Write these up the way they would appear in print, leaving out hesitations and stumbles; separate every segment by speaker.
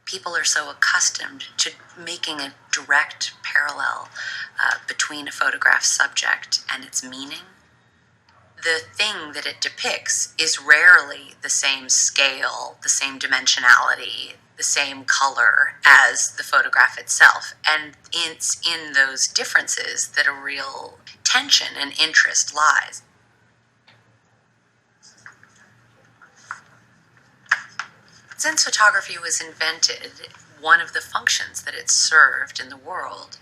Speaker 1: people are so accustomed to making a direct parallel between a photograph subject and its meaning. The thing that it depicts is rarely the same scale, the same dimensionality, the same color as the photograph itself. And it's in those differences that a real tension and interest lies. Since photography was invented, one of the functions that it served in the world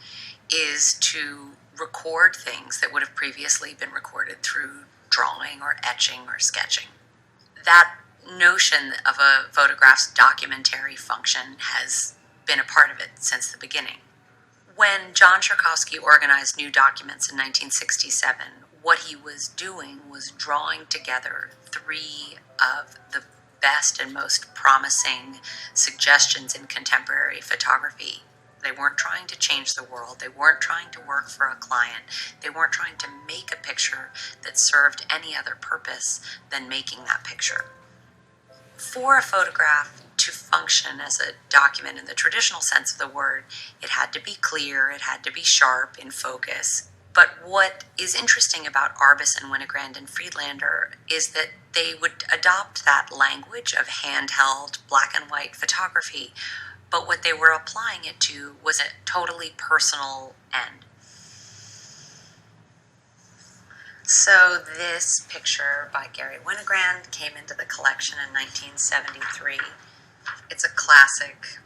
Speaker 1: is to record things that would have previously been recorded through drawing or etching or sketching. That notion of a photograph's documentary function has been a part of it since the beginning. When John Cherkowski organized New Documents in 1967, what he was doing was drawing together three of the best and most promising suggestions in contemporary photography. They weren't trying to change the world. They weren't trying to work for a client. They weren't trying to make a picture that served any other purpose than making that picture. For a photograph to function as a document in the traditional sense of the word, it had to be clear, it had to be sharp, in focus. But what is interesting about Arbus and Winogrand and Friedlander is that they would adopt that language of handheld black and white photography, but what they were applying it to was a totally personal end. So this picture by Gary Winogrand came into the collection in 1973. It's a classic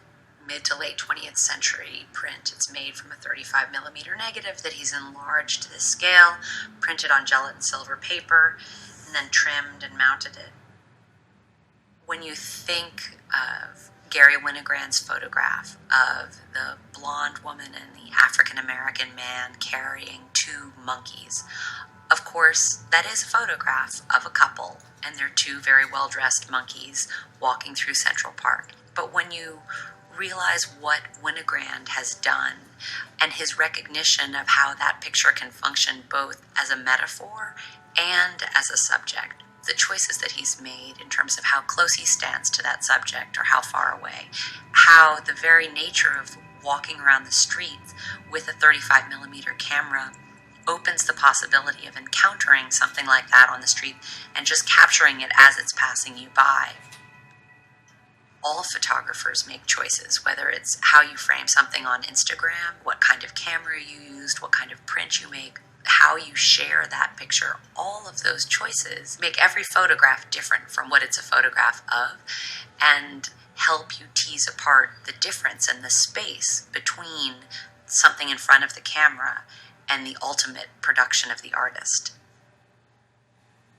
Speaker 1: mid to late 20th century print. It's made from a 35mm negative that he's enlarged to this scale, printed on gelatin silver paper, and then trimmed and mounted it. When you think of Gary Winogrand's photograph of the blonde woman and the African-American man carrying two monkeys, of course, that is a photograph of a couple, and they're two very well-dressed monkeys walking through Central Park. But when you realize what Winogrand has done and his recognition of how that picture can function both as a metaphor and as a subject, the choices that he's made in terms of how close he stands to that subject or how far away, how the very nature of walking around the streets with a 35mm camera opens the possibility of encountering something like that on the street and just capturing it as it's passing you by. All photographers make choices, whether it's how you frame something on Instagram, what kind of camera you used, what kind of print you make, how you share that picture. All of those choices make every photograph different from what it's a photograph of and help you tease apart the difference and the space between something in front of the camera and the ultimate production of the artist.